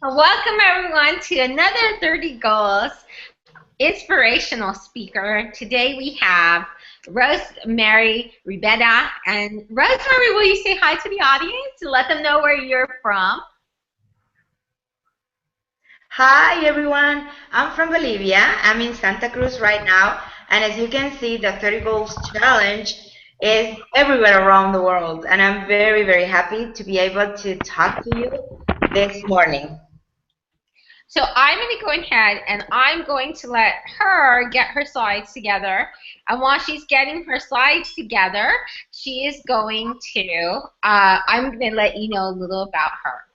Welcome everyone to another 30 Goals inspirational speaker. Today we have Rosmery Ribera. And Rosmery, will you say hi to the audience and let them know where you're from? Hi everyone, I'm from Bolivia. I'm in Santa Cruz right now, and as you can see, the 30 Goals Challenge is everywhere around the world, and I'm very, very happy to be able to talk to you this morning. So I'm going to go ahead and I'm going to let her get her slides together. And while she's getting her slides together, she is going to, I'm going to let you know a little about her.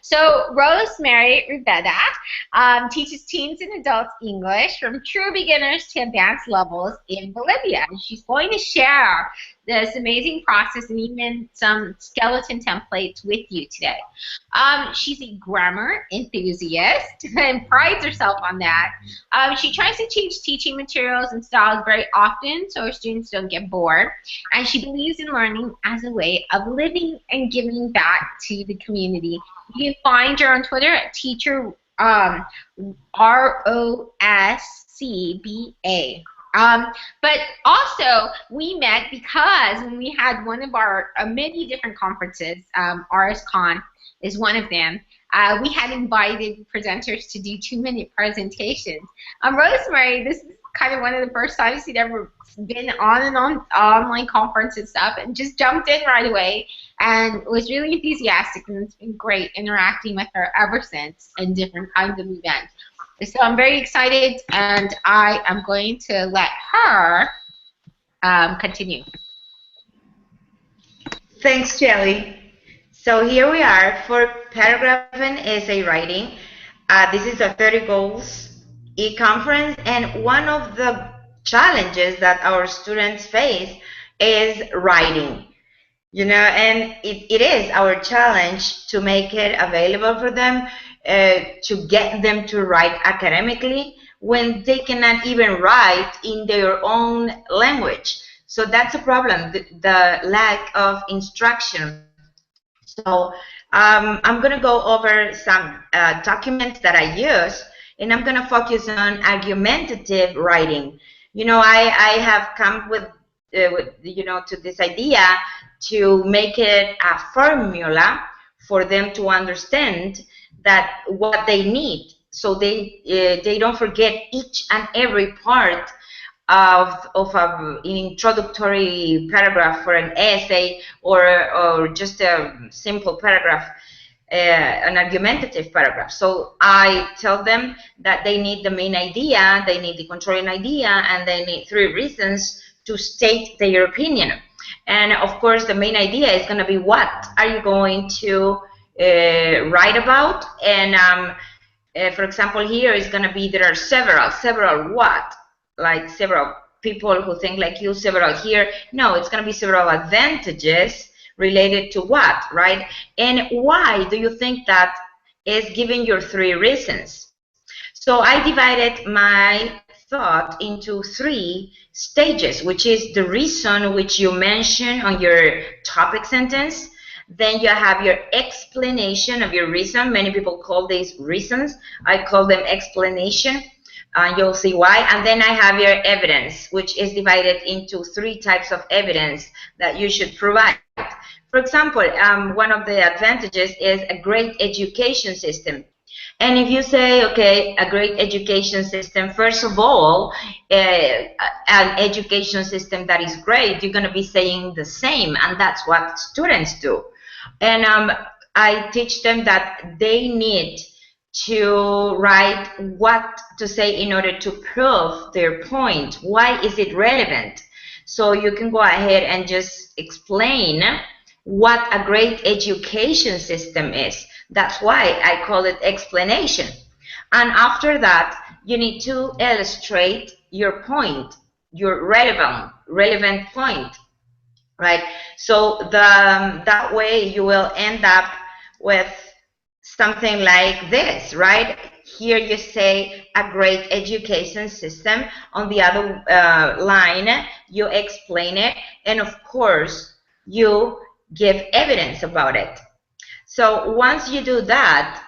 So Rosmery Ribera teaches teens and adults English from true beginners to advanced levels in Bolivia. And she's going to share this amazing process and even some skeleton templates with you today. She's a grammar enthusiast and prides herself on that. She tries to change teaching materials and styles very often so her students don't get bored. And she believes in learning as a way of living and giving back to the community. You can find her on Twitter at teacher Roscba. But also, we met because when we had one of our many different conferences, RSCon is one of them, we had invited presenters to do 2-minute presentations. Rosmery, this is kind of one of the first times he'd ever been on an online conference and stuff, and just jumped in right away and was really enthusiastic, and it's been great interacting with her ever since in different kinds of events. So I'm very excited, and I am going to let her continue. Thanks, Jelly. So here we are for paragraph and essay writing. This is a 30 Goals e-conference, and one of the challenges that our students face is writing. And it is our challenge to make it available for them, to get them to write academically when they cannot even write in their own language. So that's a problem, the lack of instruction. So I'm going to go over some documents that I use, and I'm going to focus on argumentative writing. I have come with to this idea to make it a formula for them to understand that what they need, so they don't forget each and every part of an introductory paragraph for an essay, or just a simple paragraph, an argumentative paragraph. So I tell them that they need the main idea, they need the controlling idea, and they need 3 reasons to state their opinion. And of course, the main idea is going to be what are you going to write about. And for example, here is going to be there are several what, like several people who think like you, several here. No, it's going to be several advantages related to what, right? And why do you think that is giving your 3 reasons? So I divided my thought into 3 stages, which is the reason which you mention on your topic sentence. Then you have your explanation of your reason. Many people call these reasons. I call them explanation. You'll see why. And then I have your evidence, which is divided into 3 types of evidence that you should provide. For example, one of the advantages is a great education system. And if you say, okay, a great education system, first of all, an education system that is great, you're going to be saying the same, and that's what students do. And I teach them that they need to write what to say in order to prove their point. Why is it relevant? So you can go ahead and just explain what a great education system is. That's why I call it explanation. And after that, you need to illustrate your point, your relevant point, right? So that way you will end up with something like this, right? Here you say a great education system. On the other line, you explain it, and of course, you give evidence about it. So once you do that,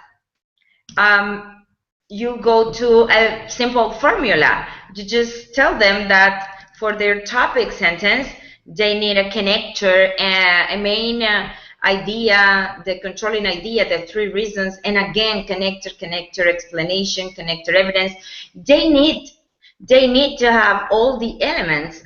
you go to a simple formula. You just tell them that for their topic sentence, they need a connector, a main idea, the controlling idea, the three reasons, and again, connector, explanation, connector, evidence. They need to have all the elements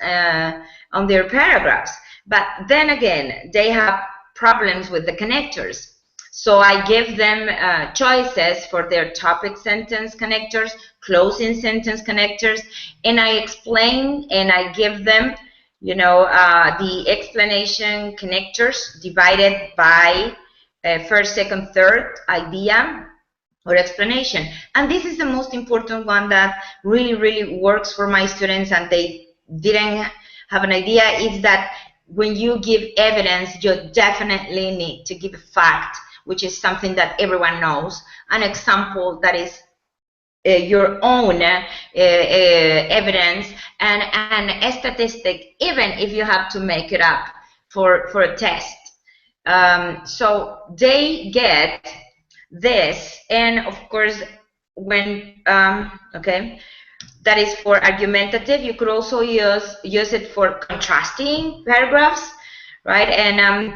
on their paragraphs. But then again, they have problems with the connectors. So I give them choices for their topic sentence connectors, closing sentence connectors, and I explain and I give them, the explanation connectors divided by first, second, third idea or explanation. And this is the most important one that really, really works for my students, and they didn't have an idea, is that when you give evidence, you definitely need to give a fact, which is something that everyone knows, an example that is your own evidence, and a statistic, even if you have to make it up for a test. So they get this, and of course, when okay, that is for argumentative. You could also use it for contrasting paragraphs, right? And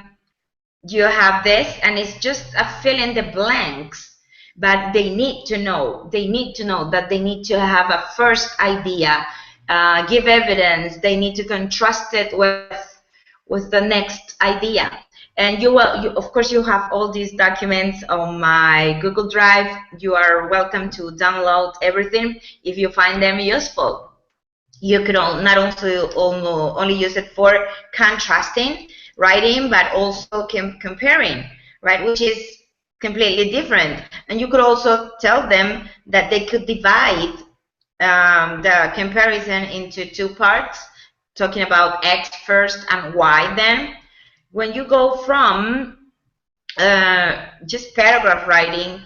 you have this, and it's just a fill in the blanks, but they need to know that they need to have a first idea, give evidence, they need to contrast it with the next idea. And of course, you have all these documents on my Google Drive. You are welcome to download everything if you find them useful. You could not only use it for contrasting writing, but also comparing, right, which is completely different. And you could also tell them that they could divide the comparison into two parts, talking about X first and Y then. When you go from just paragraph writing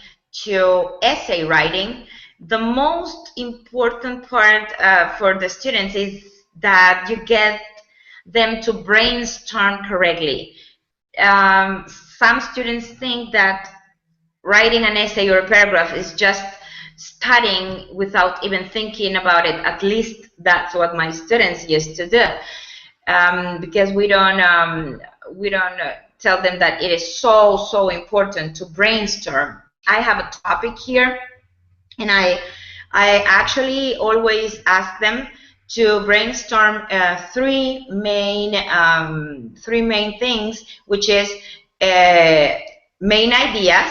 to essay writing, the most important part for the students is that you get them to brainstorm correctly. Some students think that writing an essay or a paragraph is just studying without even thinking about it. At least that's what my students used to do, because we don't tell them that it is so important to brainstorm. I have a topic here, and I actually always ask them to brainstorm three main things, which is main ideas,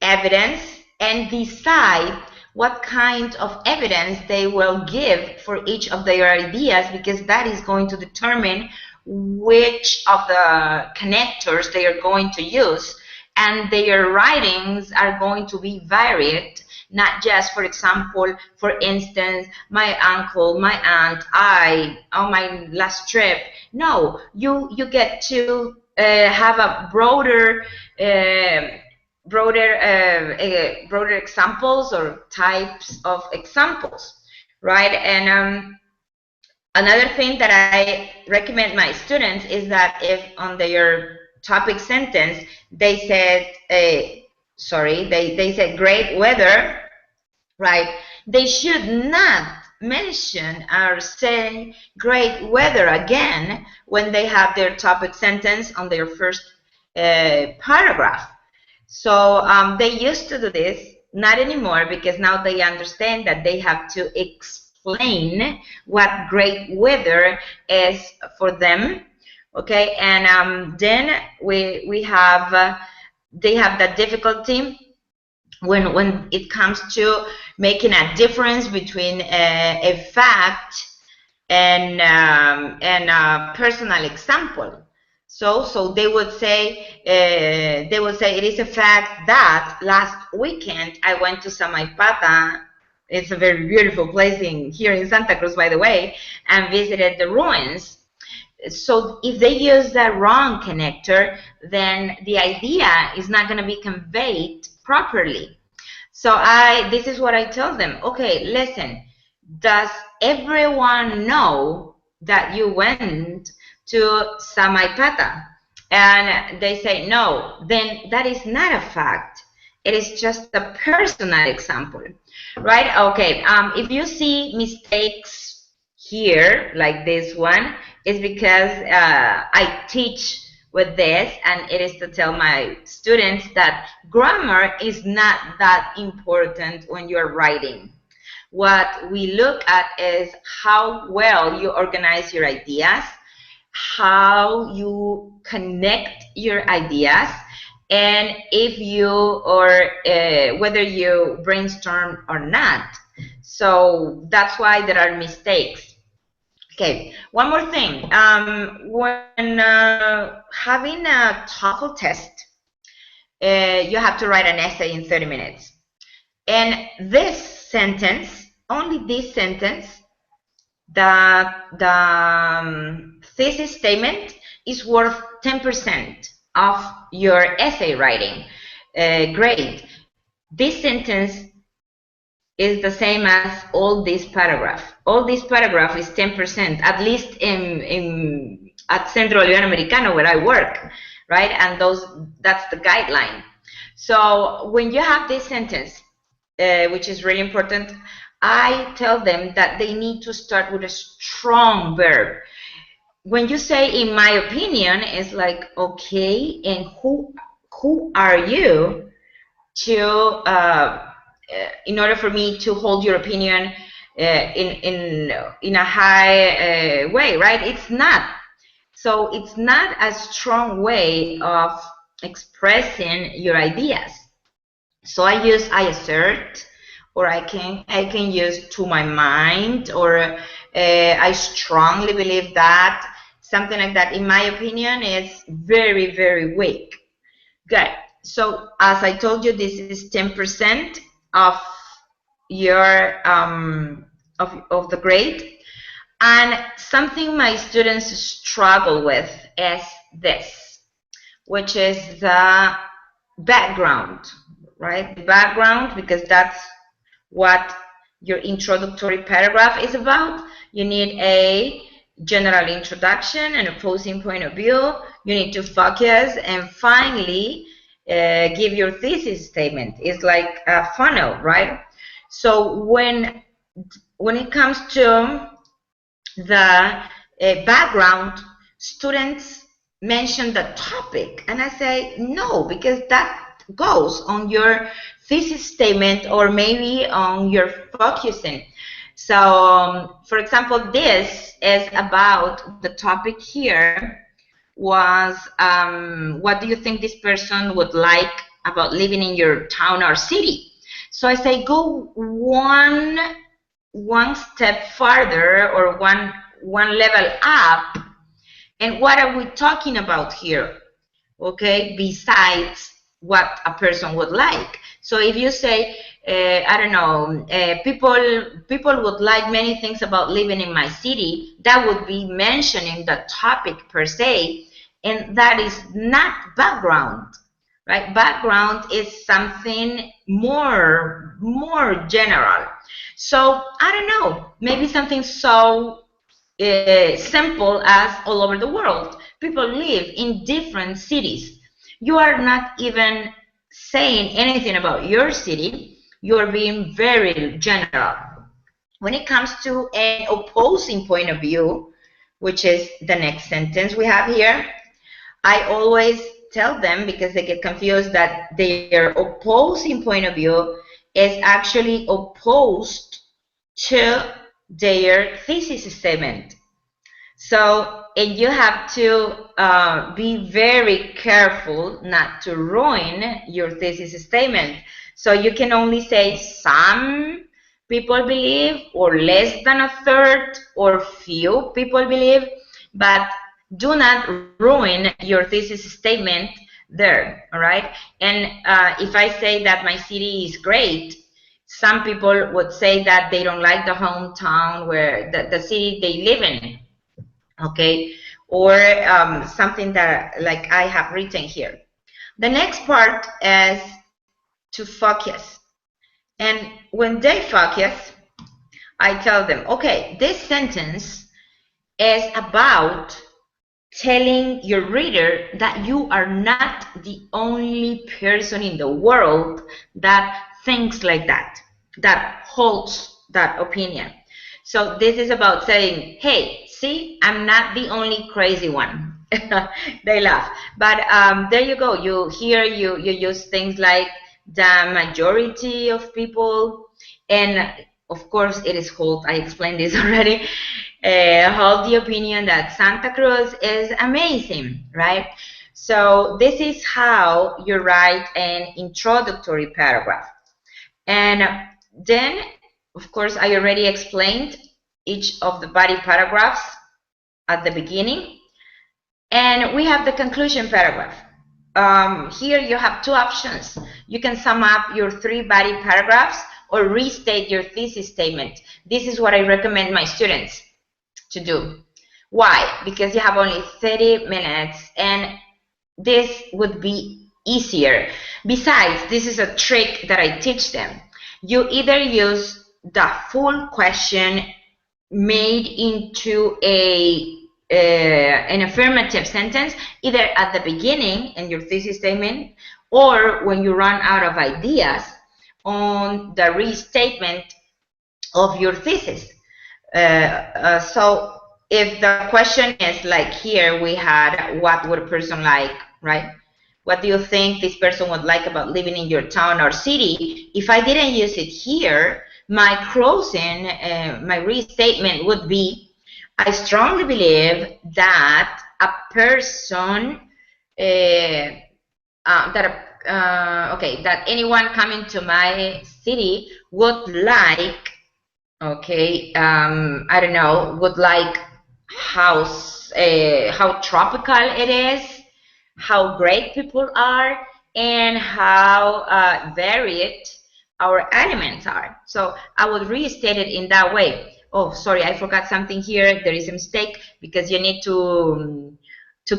evidence, and decide what kind of evidence they will give for each of their ideas, because that is going to determine which of the connectors they are going to use, and their writings are going to be varied. Not just, for example, for instance, my uncle, my aunt, I, on my last trip. No, you get to have a broader examples or types of examples, right? And another thing that I recommend my students is that if on their topic sentence they said they said great weather, right? They should not mention or say great weather again when they have their topic sentence on their first paragraph. So they used to do this, not anymore, because now they understand that they have to explain what great weather is for them. Okay, and then we have they have that difficulty when it comes to making a difference between a fact and a personal example. So they would say it is a fact that last weekend I went to Samaipata. It's a very beautiful place here in Santa Cruz, by the way, and visited the ruins. So if they use the wrong connector, then the idea is not going to be conveyed properly. So this is what I tell them. Okay, listen, does everyone know that you went to Samaipata? And they say no. Then that is not a fact. It is just a personal example, right? Okay, if you see mistakes here, like this one, it's because I teach with this, and it is to tell my students that grammar is not that important when you're writing. What we look at is how well you organize your ideas, how you connect your ideas, and if you or whether you brainstorm or not. So that's why there are mistakes. Okay, one more thing. When having a TOEFL test, you have to write an essay in 30 minutes. And this sentence, only this sentence, the thesis statement is worth 10% of your essay writing grade. This sentence is the same as all this paragraph. All this paragraph is 10%, at least at Centro Americano where I work, right? And that's the guideline. So when you have this sentence, which is really important, I tell them that they need to start with a strong verb. When you say, in my opinion, it's like, okay, and who are you to, in order for me to hold your opinion in a high way, right? It's not. So it's not a strong way of expressing your ideas. So I assert, or I can use to my mind, or I strongly believe that, something like that. In my opinion, is very, very weak. Good. So as I told you, this is 10% of your of the grade. And something my students struggle with is this, which is the background, right? The background, because that's what your introductory paragraph is about. You need a general introduction, an opposing point of view. You need to focus, and finally give your thesis statement. It's like a funnel, right? So when it comes to the background, students mention the topic, and I say no, because that goes on your thesis statement or maybe on your focusing. So for example, this is about the topic here was what do you think this person would like about living in your town or city? So I say go one step farther, or one level up, and what are we talking about here? Okay, besides what a person would like. So if you say, I don't know, people would like many things about living in my city, that would be mentioning the topic per se, and that is not background, right? Background is something more general. So I don't know, maybe something so simple as all over the world. People live in different cities. You are not even saying anything about your city. You are being very general. When it comes to an opposing point of view, which is the next sentence we have here, I always tell them, because they get confused, that their opposing point of view is actually opposed to their thesis statement. So, and you have to be very careful not to ruin your thesis statement. So you can only say some people believe, or less than a third, or few people believe, but do not ruin your thesis statement there, all right? And if I say that my city is great, some people would say that they don't like the hometown, where the city they live in, okay? Or something that, like I have written here. The next part is to focus. And when they focus, I tell them, okay, this sentence is about telling your reader that you are not the only person in the world that thinks like that, that holds that opinion. So this is about saying, hey, see, I'm not the only crazy one. They laugh. But there you go. You use things like the majority of people, and of course it is hold. I explained this already. Hold the opinion that Santa Cruz is amazing, right? So this is how you write an introductory paragraph. And then, of course, I already explained each of the body paragraphs at the beginning. And we have the conclusion paragraph. Here you have two options. You can sum up your 3 body paragraphs or restate your thesis statement. This is what I recommend my students to do. Why? Because you have only 30 minutes and this would be easier. Besides, this is a trick that I teach them. You either use the full question made into an affirmative sentence, either at the beginning in your thesis statement or when you run out of ideas on the restatement of your thesis. So if the question is like here we had, what would a person like, right? What do you think this person would like about living in your town or city? If I didn't use it here, my closing, my restatement would be, I strongly believe that a person, that anyone coming to my city would like, I don't know, would like how tropical it is, how great people are, and how varied our elements are. So I would restate it in that way. Oh, sorry, I forgot something here. There is a mistake because you need to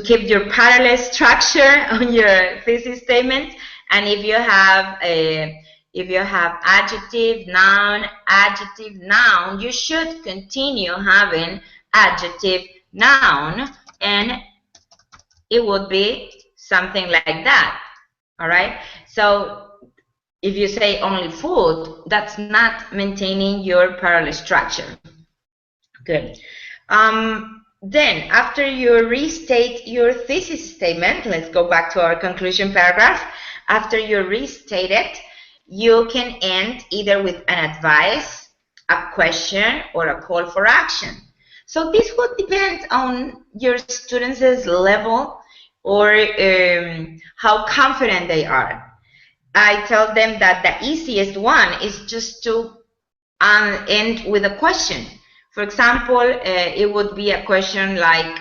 keep your parallel structure on your thesis statement. And if you have adjective, noun, you should continue having adjective, noun, and it would be something like that. All right. So if you say only food, that's not maintaining your parallel structure. Good. Then after you restate your thesis statement, let's go back to our conclusion paragraph. After you restate it, you can end either with an advice, a question, or a call for action. So this would depend on your students' level or how confident they are. I tell them that the easiest one is just to end with a question. For example, it would be a question like,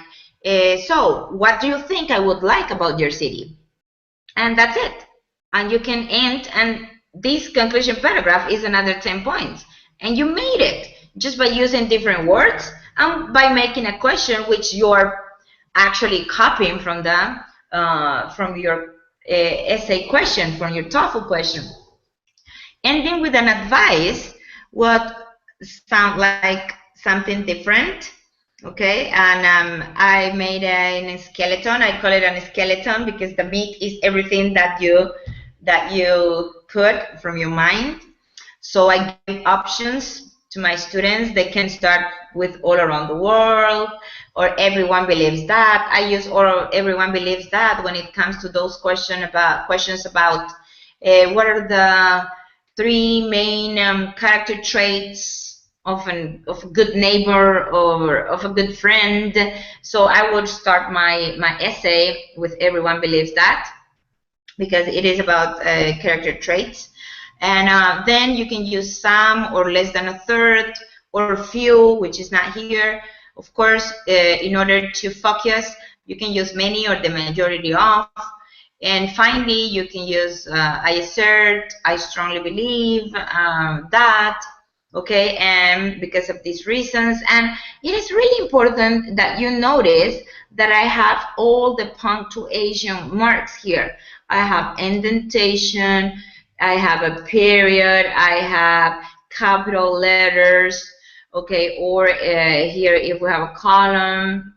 so what do you think I would like about your city? And that's it. And you can end, and this conclusion paragraph is another 10 points. And you made it just by using different words and by making a question which you're actually copying from your essay question, from your TOEFL question. Ending with an advice would sound like something different, okay? And I made a skeleton. I call it a skeleton because the meat is everything that you put from your mind. So I give options to my students. They can start with all around the world, or everyone believes that. I use everyone believes that when it comes to those questions about what are the 3 main character traits of a good neighbor or of a good friend. So I would start my essay with everyone believes that, because it is about character traits. And then you can use some or less than a third or few, which is not here. Of course, in order to focus, you can use many or the majority of. And finally, you can use I assert, I strongly believe that, okay, and because of these reasons. And it is really important that you notice that I have all the punctuation marks here. I have indentation, I have a period, I have capital letters, okay, or here if we have a column,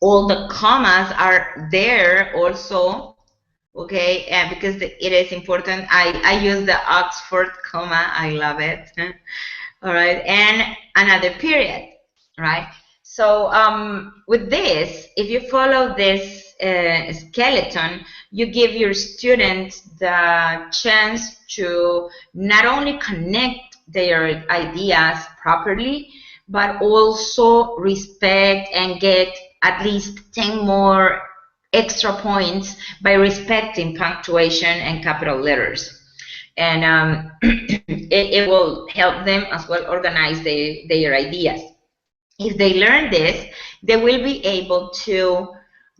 all the commas are there also, okay, because it is important. I use the Oxford comma, I love it. All right, and another period, right? So with this, if you follow this skeleton, you give your students the chance to not only connect their ideas properly, but also respect and get at least 10 more extra points by respecting punctuation and capital letters. And it will help them as well organize their ideas. If they learn this, they will be able to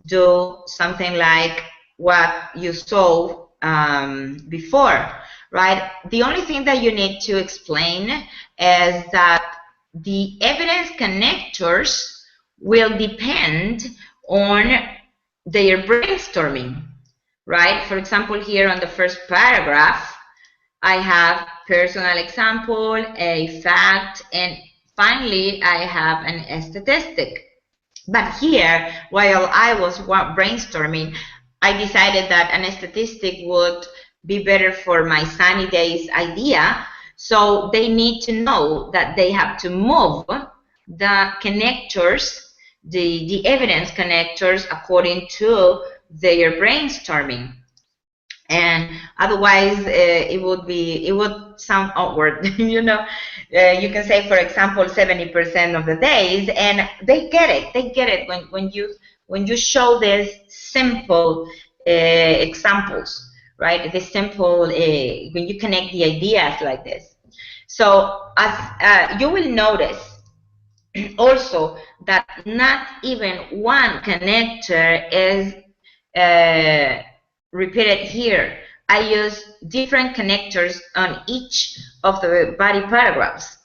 do something like what you saw before, right? The only thing that you need to explain is that the evidence connectors will depend on their brainstorming, right? For example, here on the first paragraph, I have personal example, a fact, and finally I have a statistic. But here, while I was brainstorming, I decided that a statistic would be better for my sunny days idea. So they need to know that they have to move the connectors, the evidence connectors, according to their brainstorming. And otherwise it would sound awkward. You know, you can say, for example, 70% of the days, and they get it when you show these simple examples, right? The simple when you connect the ideas like this. So as you will notice also that not even one connector is repeated here. I use different connectors on each of the body paragraphs.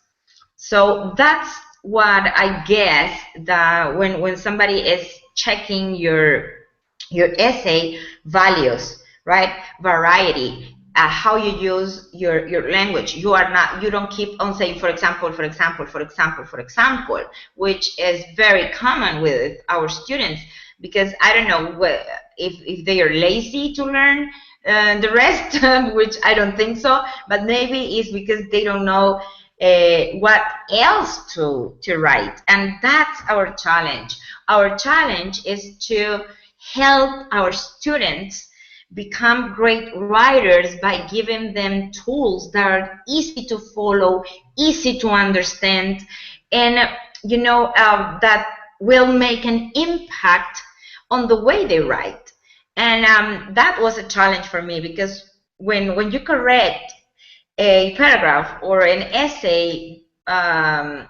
So that's what I guess that when somebody is checking your essay values, right? Variety, how you use your language. You don't keep on saying, for example, which is very common with our students, because I don't know if they are lazy to learn the rest, which I don't think so, but maybe it's because they don't know what else to write. And that's our challenge. Our challenge is to help our students become great writers by giving them tools that are easy to follow, easy to understand, and that will make an impact on the way they write. And that was a challenge for me, because when you correct a paragraph or an essay that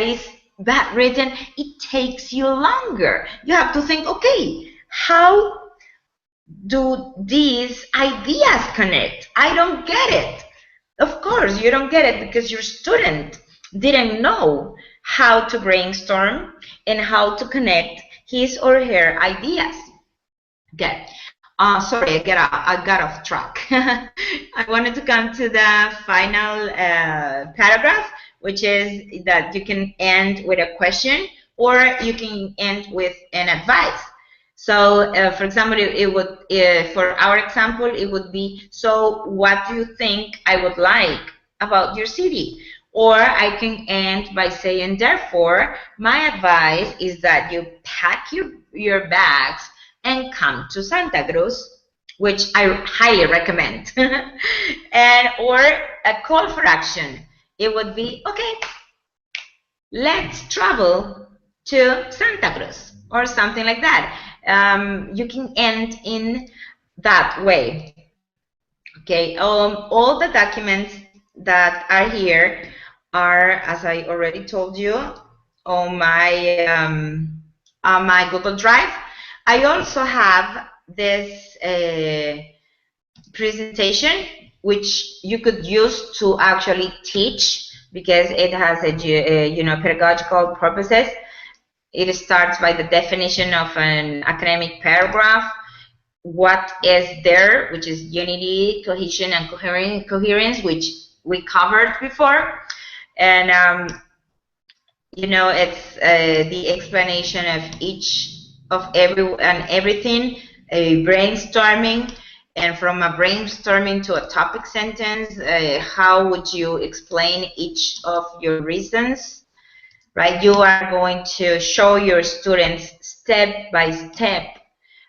is bad written, it takes you longer. You have to think, okay, how do these ideas connect? I don't get it. Of course, you don't get it because your student didn't know how to brainstorm and how to connect his or her ideas. Okay. Sorry, I got off track. I wanted to come to the final paragraph, which is that you can end with a question or you can end with an advice. So, for example, it would, for our example, it would be, so what do you think I would like about your city? Or I can end by saying, therefore, my advice is that you pack your bags and come to Santa Cruz, which I highly recommend. Or a call for action, it would be, okay, let's travel to Santa Cruz, or something like that. You can end in that way. Okay, all the documents that are here are, as I already told you, on my Google Drive. I also have this presentation, which you could use to actually teach, because it has a pedagogical purposes. It starts by the definition of an academic paragraph, what is there, which is unity, cohesion, and coherence, which we covered before, and it's the explanation of each of everything, a brainstorming, and from a brainstorming to a topic sentence, how would you explain each of your reasons, right? You are going to show your students step by step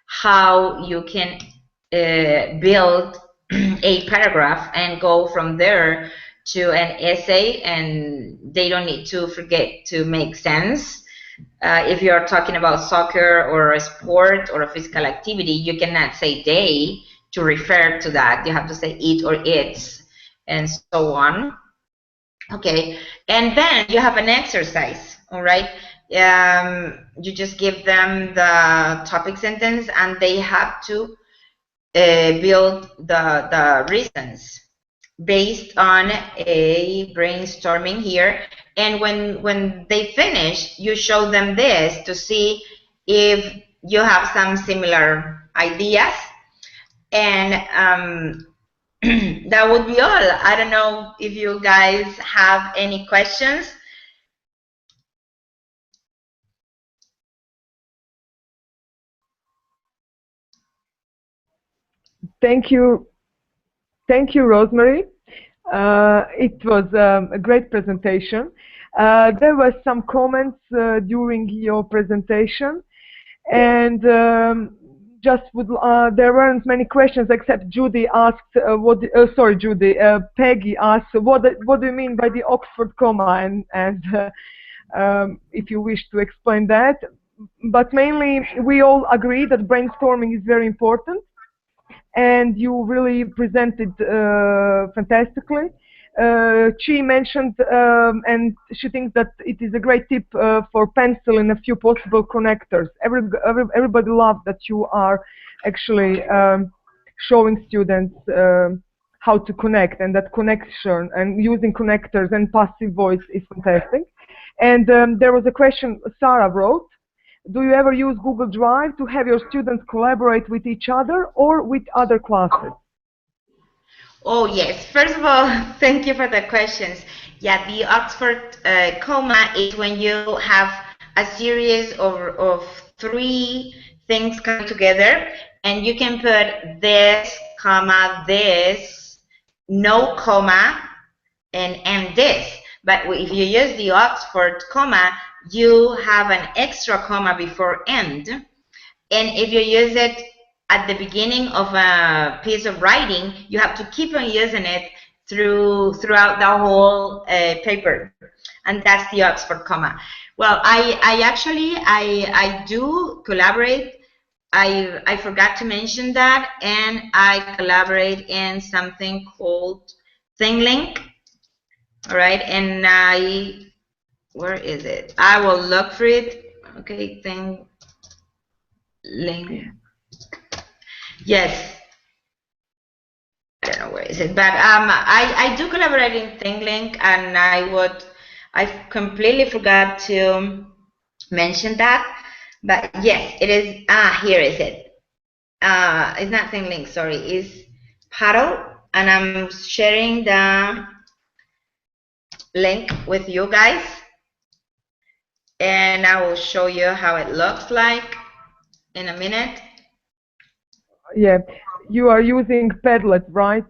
how you can build a paragraph and go from there to an essay, and they don't need to forget to make sense. If you're talking about soccer or a sport or a physical activity, you cannot say they to refer to that. You have to say it or its, and so on. Okay, and then you have an exercise, all right? You just give them the topic sentence, and they have to build the reasons based on a brainstorming here. And when they finish, you show them this to see if you have some similar ideas. And that would be all. I don't know if you guys have any questions. Thank you, Rosmery. It was a great presentation. There were some comments during your presentation, and there weren't many questions except Judy asked, Peggy asked, what do you mean by the Oxford comma, and if you wish to explain that. But mainly, we all agree that brainstorming is very important, and you really presented fantastically. She mentioned, and she thinks that it is a great tip for pencil and a few possible connectors. Everybody loves that you are actually showing students how to connect, and that connection and using connectors and passive voice is fantastic. And there was a question Sarah wrote. Do you ever use Google Drive to have your students collaborate with each other or with other classes? Oh, yes. First of all, thank you for the questions. Yeah, the Oxford comma is when you have a series of 3 things coming together, and you can put this, comma, this, no comma, and this. But if you use the Oxford comma, you have an extra comma before end. And if you use it at the beginning of a piece of writing, you have to keep on using it throughout the whole paper. And that's the Oxford comma. Well, I do collaborate. I forgot to mention that, and I collaborate in something called ThingLink. All right, and where is it? I will look for it. Okay, ThingLink. Yes. I don't know where is it, but I do collaborate in ThingLink, and I completely forgot to mention that, but yes, it is. Here is it. It's not ThingLink, sorry. It's Paddle, and I'm sharing the link with you guys, and I will show you how it looks like in a minute. Yeah, you are using Padlet, right?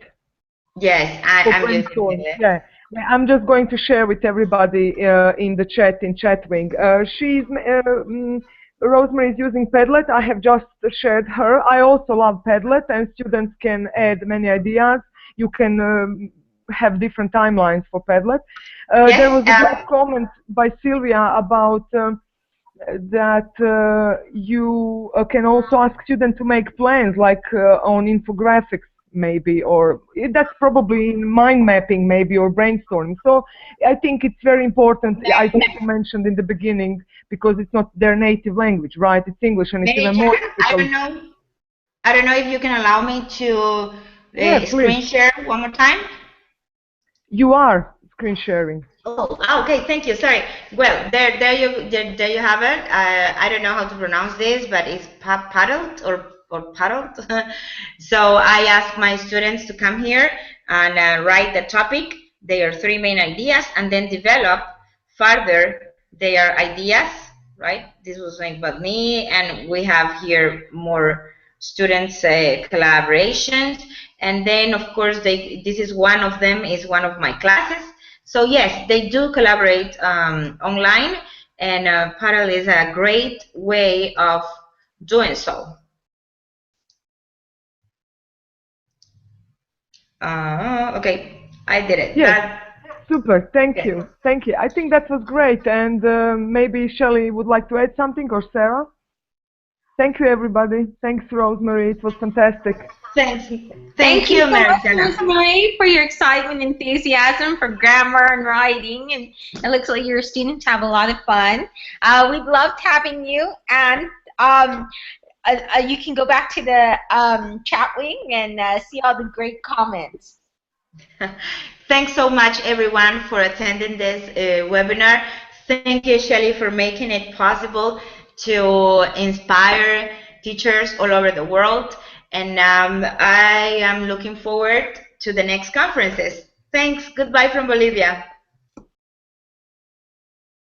Yes, I'm using Padlet. Yeah, I'm just going to share with everybody in the chat, in Chatwing. Rosmery is using Padlet. I have just shared her. I also love Padlet, and students can add many ideas. You can have different timelines for Padlet. Yes, there was a great comment by Sylvia about that you can also ask students to make plans, like on infographics maybe, or that's probably mind mapping maybe, or brainstorming. So I think it's very important. I think you mentioned in the beginning, because it's not their native language, right? It's English, and it's even more difficult. I don't know if you can allow me to screen share one more time. You are screen sharing. Oh, okay, thank you. Sorry. Well, there you have it. I don't know how to pronounce this, but it's paddled or paddled. So I ask my students to come here and write the topic, their 3 main ideas, and then develop further their ideas, right? This was like about me, and we have here more students collaborations, and then of course this is one of them, is one of my classes. So yes, they do collaborate online, and Parallel is a great way of doing so. Okay, I did it. Yes. Super. Thank Yes. you. Thank you. I think that was great. And maybe Shelley would like to add something, or Sarah? Thank you, everybody. Thanks, Rosemary. It was fantastic. Thanks. Thank you you, so much, Maricela. Rosmery, for your excitement and enthusiasm for grammar and writing. And it looks like your students have a lot of fun. We loved having you. And you can go back to the chat wing and see all the great comments. Thanks so much, everyone, for attending this webinar. Thank you, Shelley, for making it possible to inspire teachers all over the world. And I am looking forward to the next conferences. Thanks. Goodbye from Bolivia.